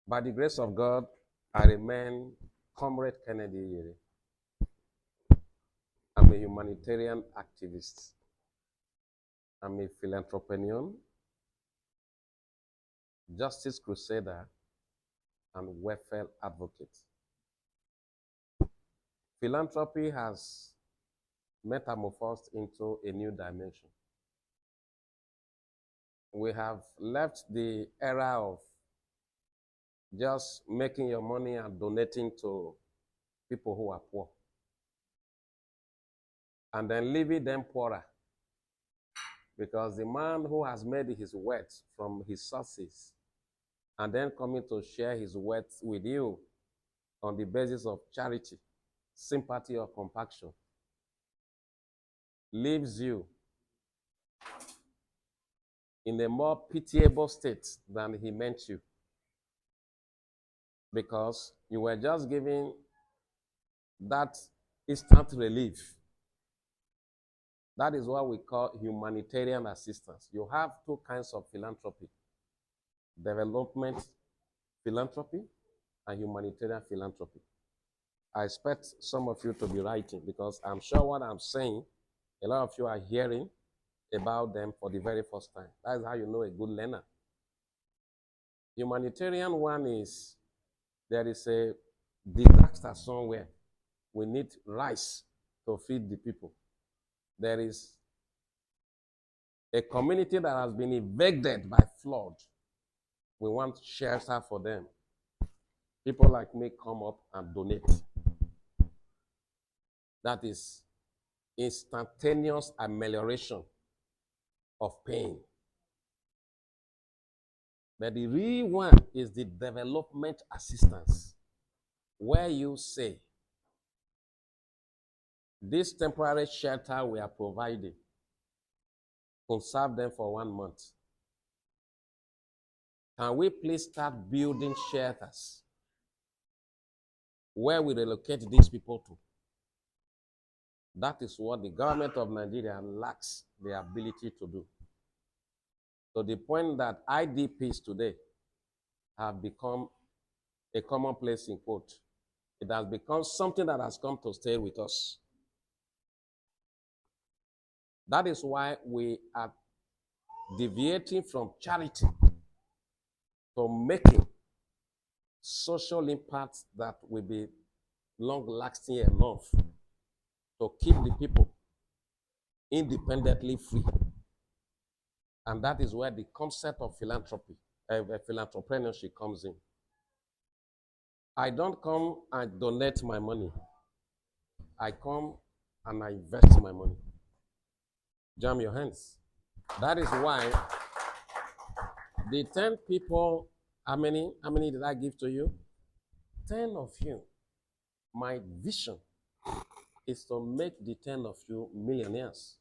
By the grace of God, I remain Comrade Kennedy Iyere. I'm a humanitarian activist. I'm a philanthropian, justice crusader, and welfare advocate. Philanthropy has metamorphosed into a new dimension. We have left the era of just making your money and donating to people who are poor, and then leaving them poorer. Because the man who has made his wealth from his sources and then coming to share his wealth with you on the basis of charity, sympathy, or compassion leaves you in a more pitiable state than he meant you, because you were just giving that instant relief. That is what we call humanitarian assistance. You have two kinds of philanthropy: development philanthropy and humanitarian philanthropy. I expect some of you to be writing, because I'm sure what I'm saying, a lot of you are hearing about them for the very first time. That's how you know a good learner. Humanitarian one is, there is a disaster somewhere. We need rice to feed the people. There is a community that has been evicted by flood. We want shelter for them. People like me come up and donate. That is instantaneous amelioration of pain. But the real one is the development assistance, where you say, this temporary shelter we are providing will serve them for 1 month. Can we please start building shelters where we relocate these people to? That is what the government of Nigeria lacks the ability to do. To the point that IDPs today have become a commonplace in quote. It has become something that has come to stay with us. That is why we are deviating from charity to making social impacts that will be long-lasting enough to keep the people independently free. And that is where the concept of philanthropy, philanthropreneurship comes in. I don't come and donate my money. I come and I invest my money. Jam your hands. That is why the 10 people, how many did I give to you? 10 of you. My vision is to make the 10 of you millionaires.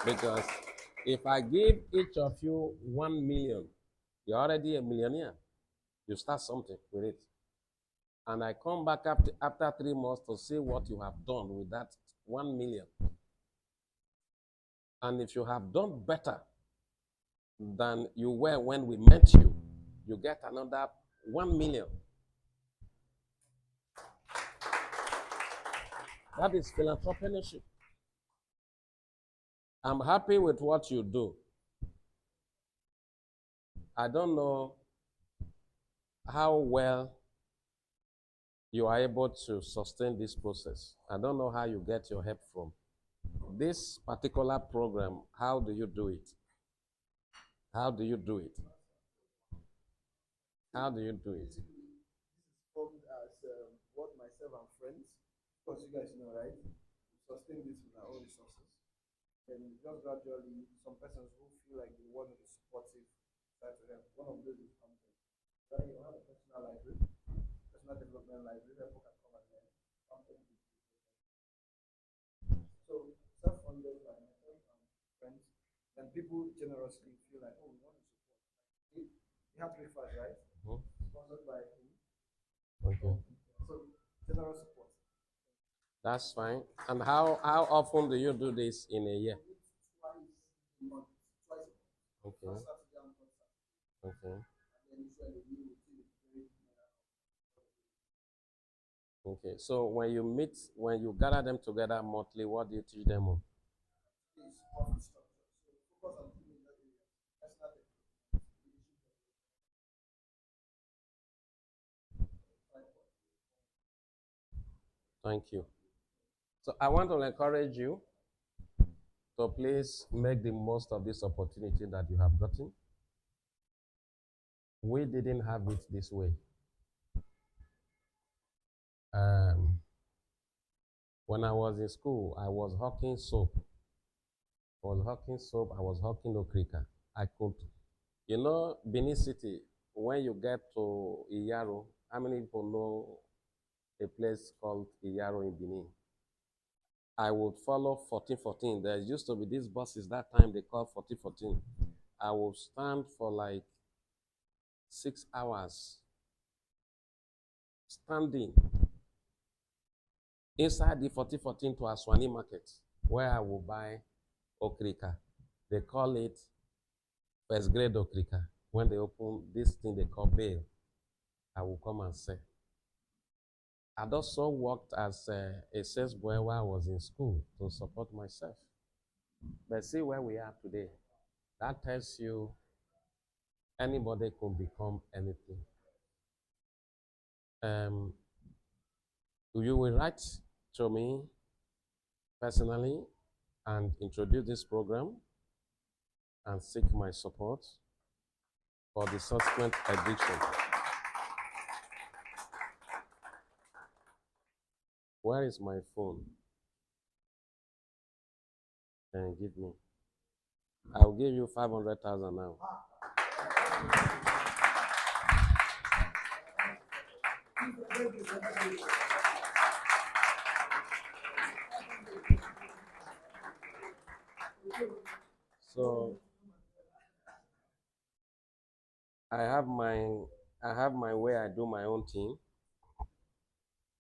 Because if I give each of you 1 million, you're already a millionaire. You start something with it. And I come back after 3 months to see what you have done with that 1 million. And if you have done better than you were when we met you, you get another 1 million. That is philanthropreneurship. I'm happy with what you do. I don't know how well you are able to sustain this process. I don't know how you get your help from. This particular program, how do you do it? How do you do it? How do you do it? Formed as what myself and friends, of course, you guys know, right? We sustain this with our own resources. And just gradually, some persons who feel like they want to be supportive try to help. One of those is something. Right? You have a personal library, personal development library, where people can come and learn something. So, self funded by myself and friends, and people generously feel like, oh, we want to support. We have breakfast, right? Sponsored by him. Okay. So, general support. That's fine. And how often do you do this in a year? Twice a month. Twice a month. Okay. First Saturday and third Saturday. Okay. And then usually we will see the very Okay. So when you meet, when you gather them together monthly, what do you teach them on? is office structure. So focus on three major areas: personal development, leadership development, Thank you. So I want to encourage you to please make the most of this opportunity that you have gotten. We didn't have it this way. Um, when I was in school, I was hawking soap. I was hawking soap. I was hawking okrika. I could, Benin City. When you get to Iyaro, how many people know a place called Iyaro in Benin? I would follow 1414. There used to be these buses that time they called 1414. I would stand for like 6 hours standing inside the 1414 to Aswani market where I will buy okrika. They call it first grade okrika. When they open this thing they call bale, I will come and sell. I'd also worked as a sales boy while I was in school to support myself. But see where we are today. That tells you anybody can become anything. Um, you will write to me personally and introduce this program and seek my support for the subsequent edition. Where is my phone? And give me. I'll give you 500,000 now. So I have my I have my way I do my own thing.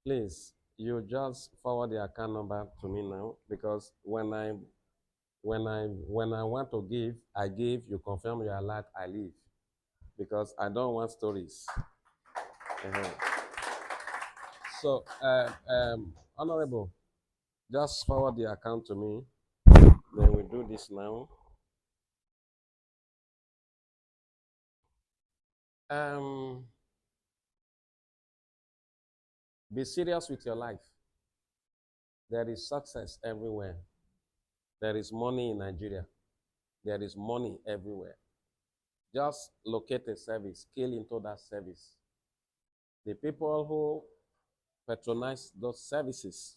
Please, you just forward the account number to me now because when I want to give, I give, you confirm your alert, I leave. Because I don't want stories. Uh-huh. So Honorable, just forward the account to me. Then we do this now. Um, be serious with your life. There is success everywhere. There is money in Nigeria. There is money everywhere. Just locate a service, scale into that service. The people who patronize those services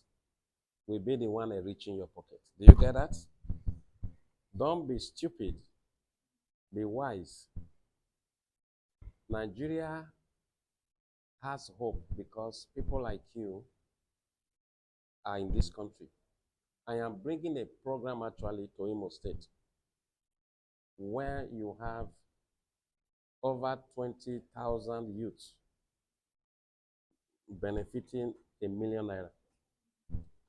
will be the one enriching your pocket. Do you get that? Don't be stupid. Be wise. Nigeria has hope because people like you are in this country. I am bringing a program actually to Imo State where you have over 20,000 youths benefiting ₦1 million.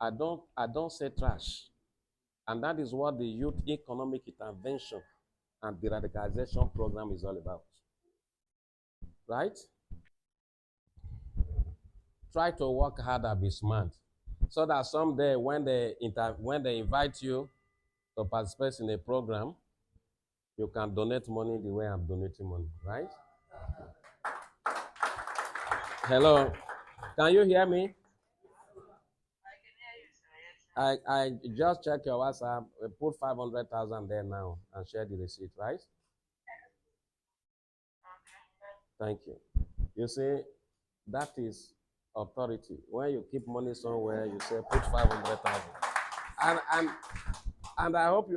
I don't say trash. And that is what the Youth Economic Intervention and the Radicalization Program is all about. Right? Try to work hard and be smart. So that someday when they invite you to participate in a program, you can donate money the way I'm donating money, right? Hello, can you hear me? I just check your WhatsApp, put 500,000 there now and share the receipt, right? Thank you. You see, that is authority. When you keep money somewhere, you say put 500,000. And and and I hope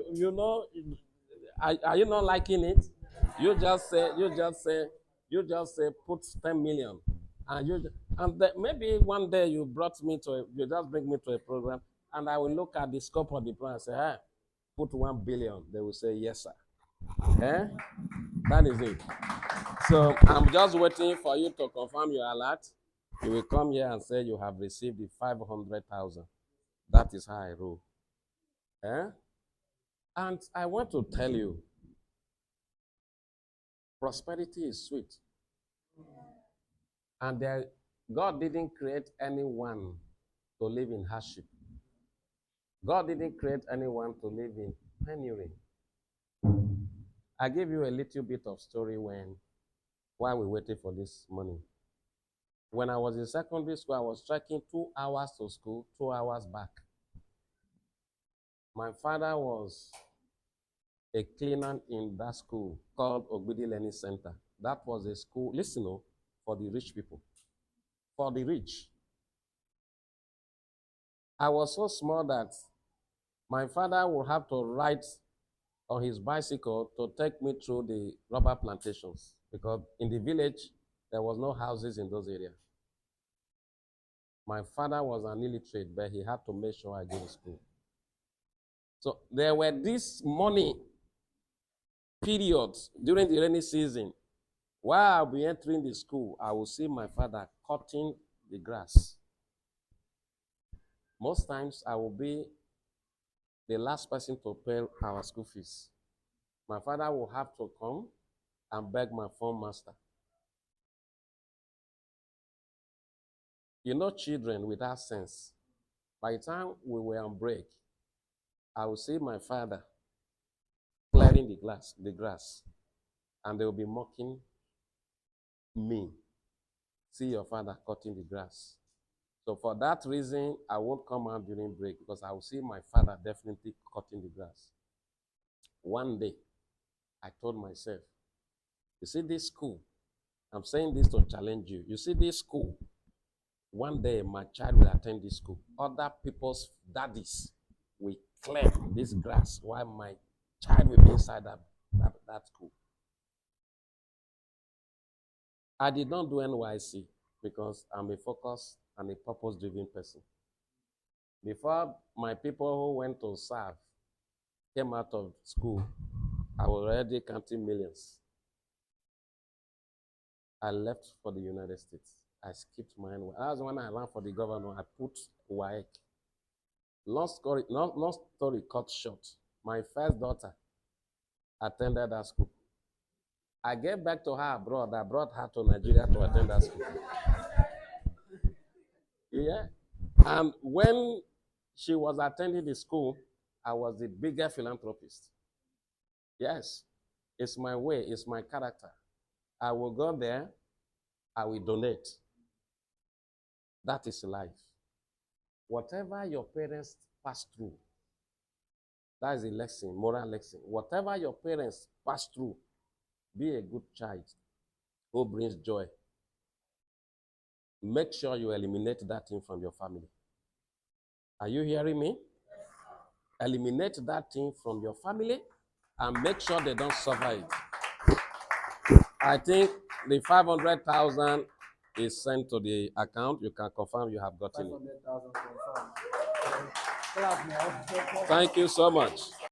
are you not liking it? You just say put 10 million. Maybe one day you just bring me to a program and I will look at the scope of the program and say, hey, put 1 billion. They will say, yes, sir. Eh? That is it. So I'm just waiting for you to confirm your alert. You will come here and say you have received the 500,000. That is how I roll. Eh? And I want to tell you, Prosperity is sweet. And God didn't create anyone to live in hardship. God didn't create anyone to live in penury. I give you a little bit of story while we waited for this money. When I was in secondary school, I was trekking 2 hours to school, 2 hours back. My father was a cleaner in that school called Ogbidi Learning Center. That was a school, listen, for the rich people. For the rich. I was so small that my father would have to ride on his bicycle to take me through the rubber plantations because in the village, there was no houses in those areas. My father was an illiterate, but he had to make sure I go to school. So there were these money periods during the rainy season. While I'll be entering the school, I will see my father cutting the grass. Most times, I will be the last person to pay our school fees. My father will have to come and beg my form master. You know, children without sense. By the time we were on break, I will see my father clearing the grass, and they will be mocking me. See your father cutting the grass. So for that reason, I won't come out during break because I will see my father definitely cutting the grass. One day, I told myself, you see this school, I'm saying this to challenge you. You see this school, one day my child will attend this school. Other people's daddies will clear this grass while my child will be inside that school. I did not do NYC because I'm a focused and a purpose-driven person. Before my people who went to serve came out of school, I was already counting millions. I left for the United States. I skipped my NYC. That was when I ran for the governor. I put WAEC. Long story cut short. My first daughter attended that school. I get back to her abroad. I brought her to Nigeria to attend that school. Yeah. And when she was attending the school, I was the bigger philanthropist. Yes. It's my way. It's my character. I will go there. I will donate. That is life. Whatever your parents pass through, that is a lesson, moral lesson. Whatever your parents pass through, be a good child who brings joy. Make sure you eliminate that thing from your family. Are you hearing me? Eliminate that thing from your family and make sure they don't suffer it. I think the 500,000 is sent to the account. You can confirm you have gotten it. 500,000 confirmed. Clap now. Thank you so much.